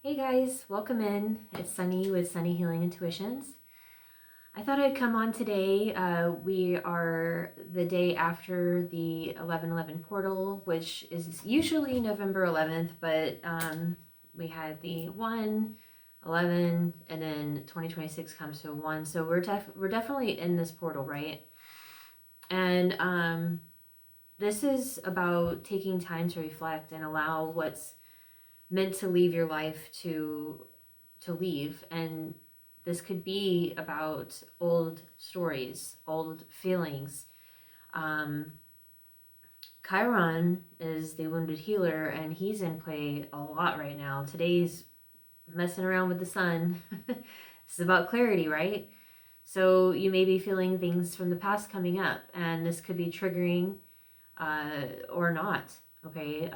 Hey guys, welcome in. It's Sunny with Sunny Healing Intuitions. I thought I'd come on today. We are the day after the 11/11 portal, which is usually November 11th, but we had the 1, 11, and then 2026 comes to a 1. So we're definitely in this portal, right? And this is about taking time to reflect and allow what's meant to leave your life to leave. And this could be about old stories, old feelings. um Chiron is the wounded healer, and he's in play a lot right now. Today's messing around with the sun. This is about clarity, right? So you may be feeling things from the past coming up, and this could be triggering or not. Okay.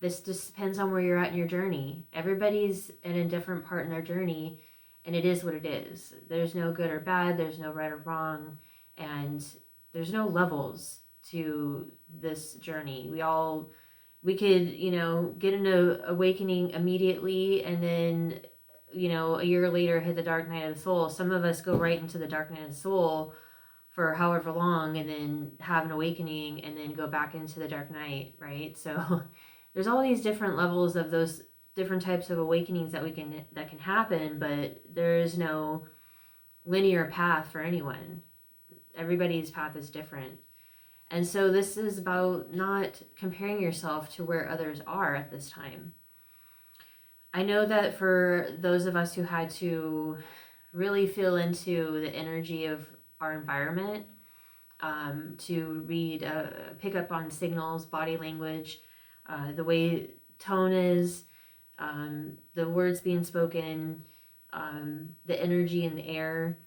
This just depends on where you're at in your journey. Everybody's in a different part in their journey, and it is what it is. There's no good or bad, there's no right or wrong, and there's no levels to this journey. We could, get into awakening immediately, and then, a year later hit the dark night of the soul. Some of us go right into the dark night of the soul for however long, and then have an awakening and then go back into the dark night, right? So there's all these different levels of those different types of awakenings that can happen, but there is no linear path for anyone. Everybody's path is different. And so this is about not comparing yourself to where others are at this time. I know that for those of us who had to really feel into the energy of our environment, to read, pick up on signals, body language, the way tone is, the words being spoken, the energy in the air.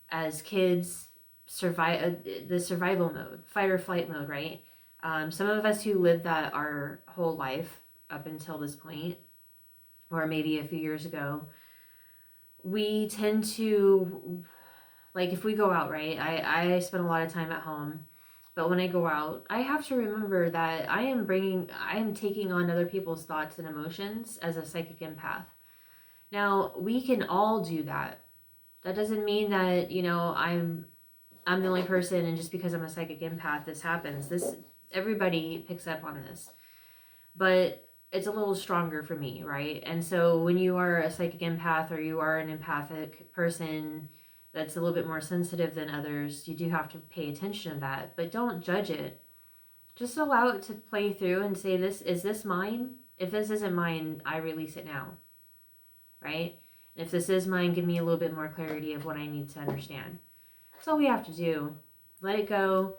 As kids, the survival mode, fight or flight mode, right? Some of us who lived that our whole life up until this point, or maybe a few years ago, we tend to, like, if we go out, right? I spend a lot of time at home, but when I go out, I have to remember that I am taking on other people's thoughts and emotions as a psychic empath. Now, we can all do that. That doesn't mean that, I'm the only person, and just because I'm a psychic empath this happens. This Everybody picks up on this. But it's a little stronger for me, right? And so when you are a psychic empath, or you are an empathic person that's a little bit more sensitive than others, you do have to pay attention to that, but don't judge it. Just allow it to play through and say, this mine? If this isn't mine, I release it now, right? And if this is mine, give me a little bit more clarity of what I need to understand. That's all we have to do. Let it go.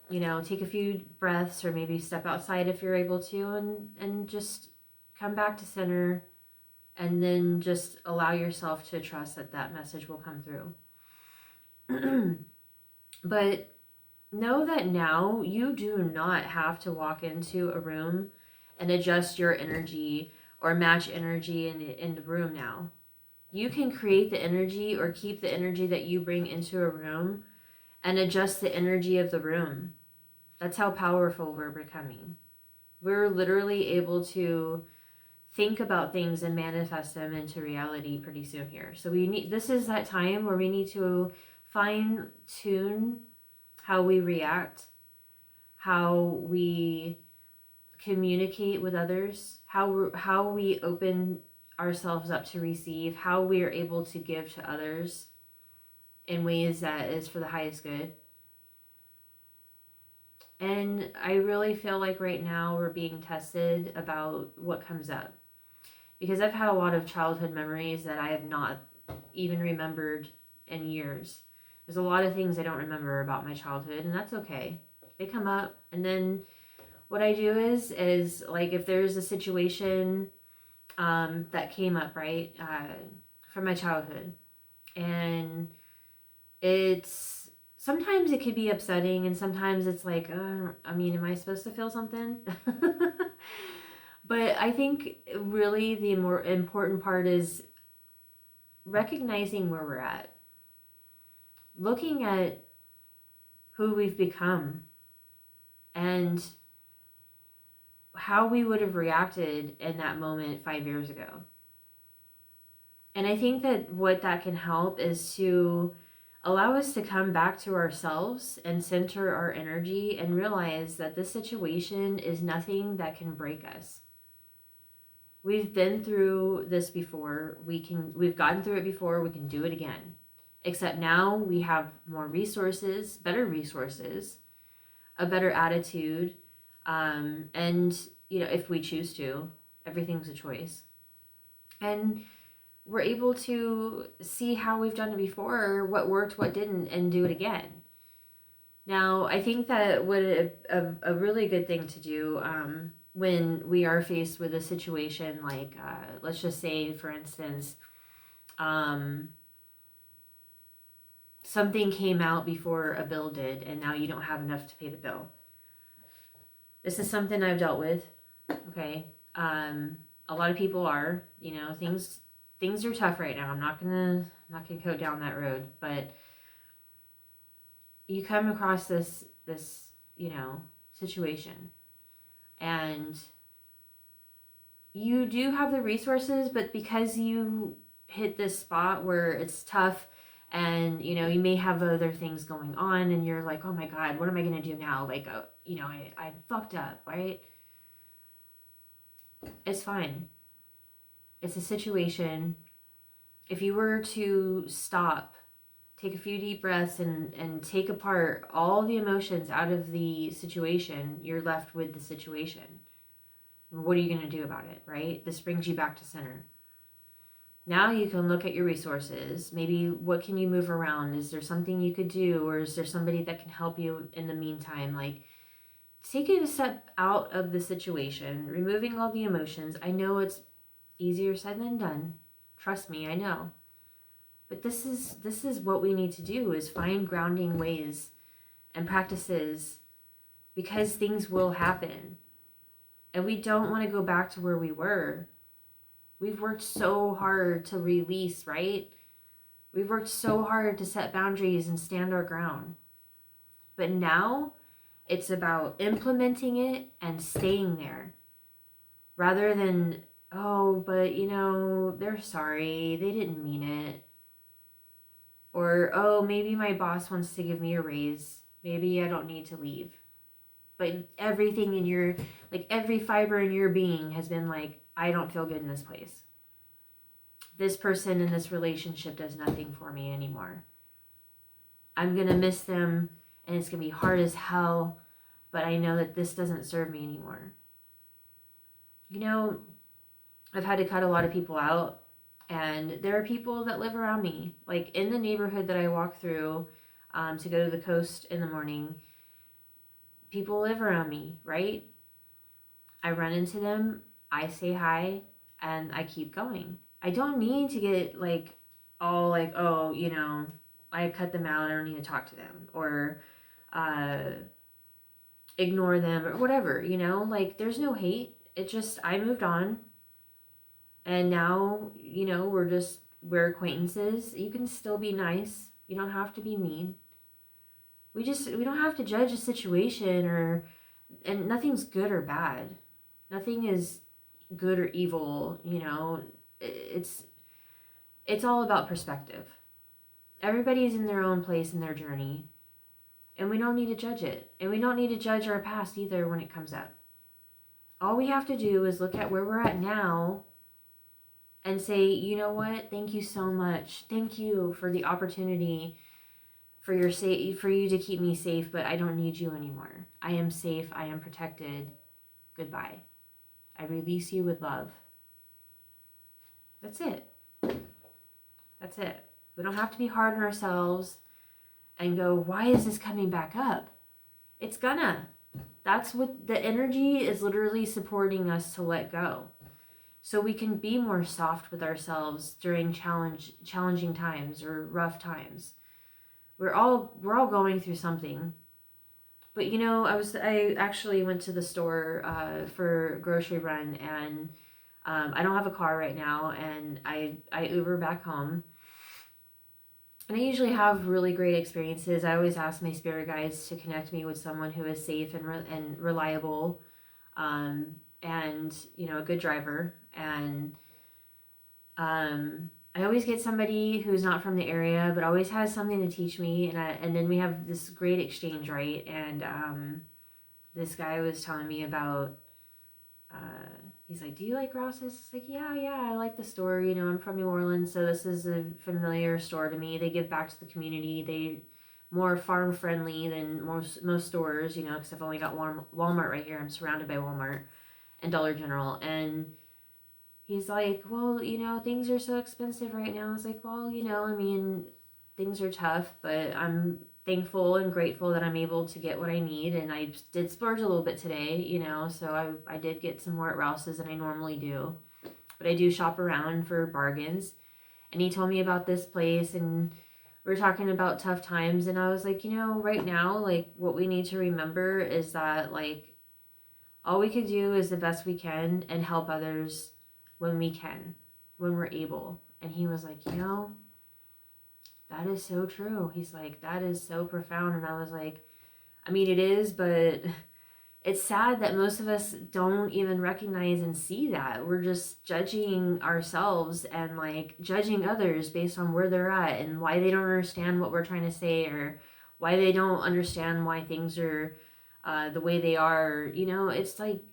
Take a few breaths, or maybe step outside if you're able to, and just come back to center, and then just allow yourself to trust that that message will come through. But know that now you do not have to walk into a room and adjust your energy or match energy in the room now. You can create the energy or keep the energy that you bring into a room and adjust the energy of the room. That's how powerful we're becoming. We're literally able to think about things and manifest them into reality pretty soon here. So this is that time where we need to fine tune how we react, how we communicate with others, how we open ourselves up to receive, how we are able to give to others in ways that is for the highest good. And I really feel like right now we're being tested about what comes up, because I've had a lot of childhood memories that I have not even remembered in years. There's a lot of things I don't remember about my childhood, and that's okay. They come up, and then what I do is like, if there's a situation that came up, right, from my childhood, and it's sometimes it could be upsetting, and sometimes it's like, am I supposed to feel something? But I think really the more important part is recognizing where we're at, looking at who we've become, and how we would have reacted in that moment 5 years ago. And I think that what that can help is to allow us to come back to ourselves and center our energy and realize that this situation is nothing that can break us. We've been through this before. We've gotten through it before. We can do it again. Except now we have more resources, better resources, a better attitude, and if we choose to, everything's a choice. And we're able to see how we've done it before, what worked, what didn't, and do it again. Now, I think that what a really good thing to do when we are faced with a situation like, let's just say, for instance, something came out before a bill did, and now you don't have enough to pay the bill. This is something I've dealt with. Okay, a lot of people are, things are tough right now. I'm not gonna go down that road, but you come across this situation, and you do have the resources, but because you hit this spot where it's tough, and you may have other things going on, and you're like, oh my God, what am I gonna do now? Like, I fucked up, right? It's fine. It's a situation. If you were to stop, take a few deep breaths, and take apart all the emotions out of the situation, you're left with the situation. What are you going to do about it, right? This brings you back to center. Now you can look at your resources. Maybe what can you move around? Is there something you could do, or is there somebody that can help you in the meantime? Like, take it a step out of the situation, removing all the emotions. I know it's easier said than done. Trust me, I know. But this is what we need to do, is find grounding ways and practices, because things will happen. And we don't want to go back to where we were. We've worked so hard to release, right? We've worked so hard to set boundaries and stand our ground. But now it's about implementing it and staying there, rather than, oh, but they're sorry, they didn't mean it. Or, oh, maybe my boss wants to give me a raise. Maybe I don't need to leave. But everything in your, every fiber in your being has been like, I don't feel good in this place. This person in this relationship does nothing for me anymore. I'm going to miss them, and it's going to be hard as hell, but I know that this doesn't serve me anymore. I've had to cut a lot of people out, and there are people that live around me. Like, in the neighborhood that I walk through to go to the coast in the morning, people live around me, right? I run into them, I say hi, and I keep going. I don't need to get all oh, I cut them out, I don't need to talk to them, or ignore them, or whatever, there's no hate. It just, I moved on, and now, we're acquaintances. You can still be nice. You don't have to be mean. We don't have to judge a situation, and nothing's good or bad. Nothing is good or evil, It's all about perspective. Everybody's in their own place in their journey, and we don't need to judge it. And we don't need to judge our past either when it comes up. All we have to do is look at where we're at now and say, you know what? Thank you so much. Thank you for the opportunity for you to keep me safe, but I don't need you anymore. I am safe. I am protected. Goodbye. I release you with love. That's it. That's it. We don't have to be hard on ourselves and go, why is this coming back up? It's gonna. That's what the energy is, literally supporting us to let go. So we can be more soft with ourselves during challenging times or rough times. We're all going through something. But I actually went to the store for a grocery run, and I don't have a car right now, and I Uber back home. And I usually have really great experiences. I always ask my spirit guides to connect me with someone who is safe and reliable. and, a good driver. And I always get somebody who's not from the area, but always has something to teach me. And then we have this great exchange, right? And this guy was telling me about, he's like, do you like Rouse's? It's like, yeah, I like the store. I'm from New Orleans, so this is a familiar store to me. They give back to the community. They more farm friendly than most stores, because I've only got Walmart right here. I'm surrounded by Walmart and Dollar General. And he's like, well, things are so expensive right now. I was like, well, I mean, things are tough, but I'm thankful and grateful that I'm able to get what I need. And I did splurge a little bit today, so I did get some more at Rouse's than I normally do. But I do shop around for bargains. And he told me about this place, and we were talking about tough times. And I was like, right now, like, what we need to remember is that, like, all we can do is the best we can and help others when we can, when we're able. And he was like, that is so true. He's like, that is so profound. And I was like, I mean, it is, but it's sad that most of us don't even recognize and see that. We're just judging ourselves and like judging others based on where they're at and why they don't understand what we're trying to say, or why they don't understand why things are the way they are. It's like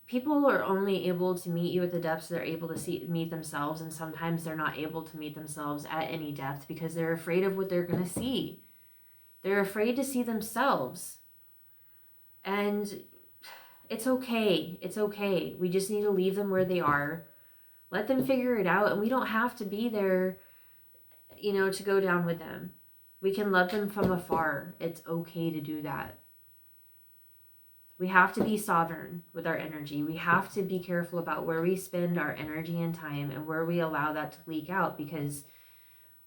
people are only able to meet you at the depths they're able to meet themselves, and sometimes they're not able to meet themselves at any depth because they're afraid of what they're going to see. They're afraid to see themselves. And it's okay. It's okay. We just need to leave them where they are. Let them figure it out, and we don't have to be there, to go down with them. We can love them from afar. It's okay to do that. We have to be sovereign with our energy. We have to be careful about where we spend our energy and time and where we allow that to leak out, because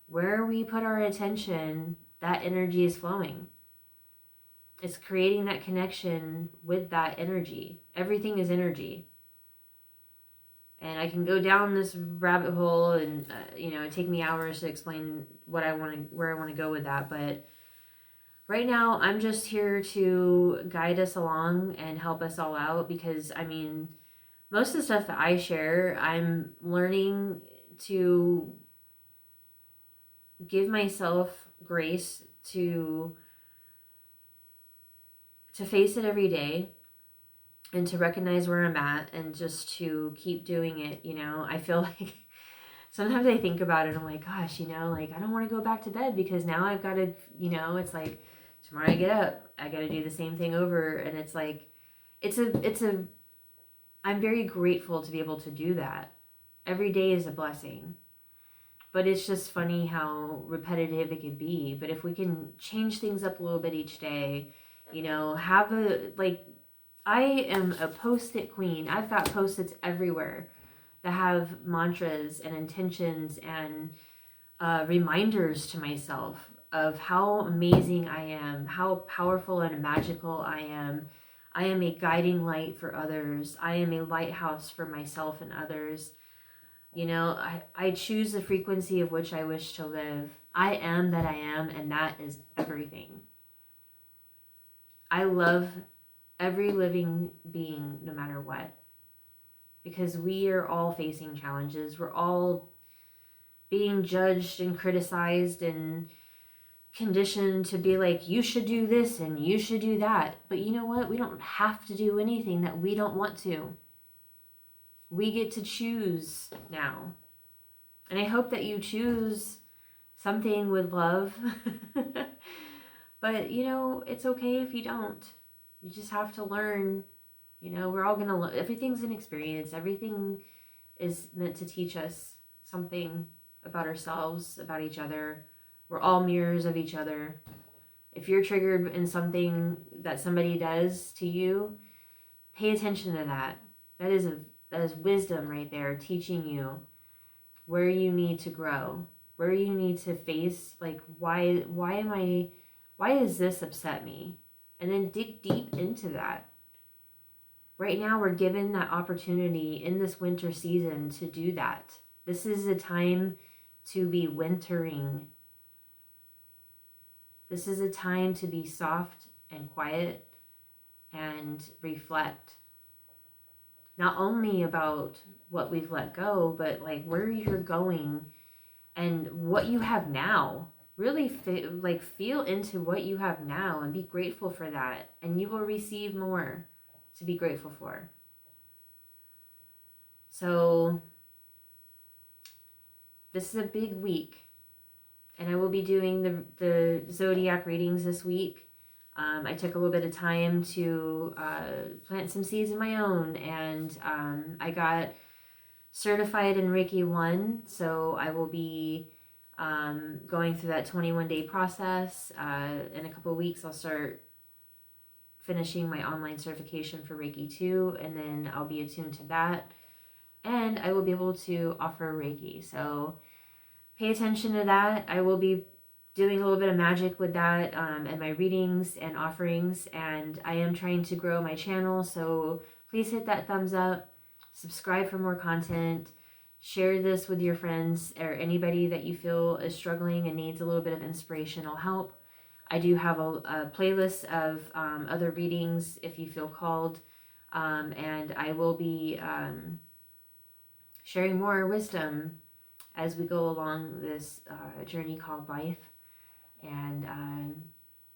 where we put our attention, that energy is flowing. It's creating that connection with that energy. Everything is energy. And I can go down this rabbit hole and, take me hours to explain where I want to go with that. But right now, I'm just here to guide us along and help us all out, because, I mean, most of the stuff that I share, I'm learning to give myself grace to face it every day and to recognize where I'm at and just to keep doing it. I feel like sometimes I think about it, I'm like, gosh, like, I don't want to go back to bed because now I've got to, it's like tomorrow I get up, I got to do the same thing over. And it's like, I'm very grateful to be able to do that. Every day is a blessing. But it's just funny how repetitive it could be. But if we can change things up a little bit each day, I am a post-it queen. I've got post-its everywhere that have mantras and intentions and reminders to myself of how amazing I am, how powerful and magical I am. I am a guiding light for others. I am a lighthouse for myself and others. I choose the frequency of which I wish to live. I am that I am, and that is everything. I love every living being, no matter what, because we are all facing challenges. We're all being judged and criticized and conditioned to be like, you should do this and you should do that. But you know what? We don't have to do anything that we don't want to. We get to choose now. And I hope that you choose something with love. But, it's okay if you don't. You just have to learn. We're all going to learn. Everything's an experience. Everything is meant to teach us something about ourselves, about each other. We're all mirrors of each other. If you're triggered in something that somebody does to you, pay attention to that. That is wisdom right there, teaching you where you need to grow, where you need to face, like, why does this upset me? And then dig deep into that. Right now, we're given that opportunity in this winter season to do that. This is a time to be wintering. This is a time to be soft and quiet and reflect. not only about what we've let go, but like where you're going and what you have now. Really feel into what you have now and be grateful for that, and you will receive more to be grateful for. So this is a big week, and I will be doing the zodiac readings this week. I took a little bit of time to plant some seeds of my own, and I got certified in Reiki 1, so I will be going through that 21-day process. In a couple of weeks, I'll start finishing my online certification for Reiki 2, and then I'll be attuned to that, and I will be able to offer Reiki. So pay attention to that. I will be doing a little bit of magic with that and my readings and offerings, and I am trying to grow my channel, so please hit that thumbs up, subscribe for more content, share this with your friends or anybody that you feel is struggling and needs a little bit of inspirational help. I do have a playlist of other readings if you feel called, and I will be sharing more wisdom as we go along this journey called life. And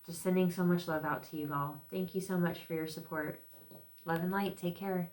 just sending so much love out to you all. Thank you so much for your support. Love and light. Take care.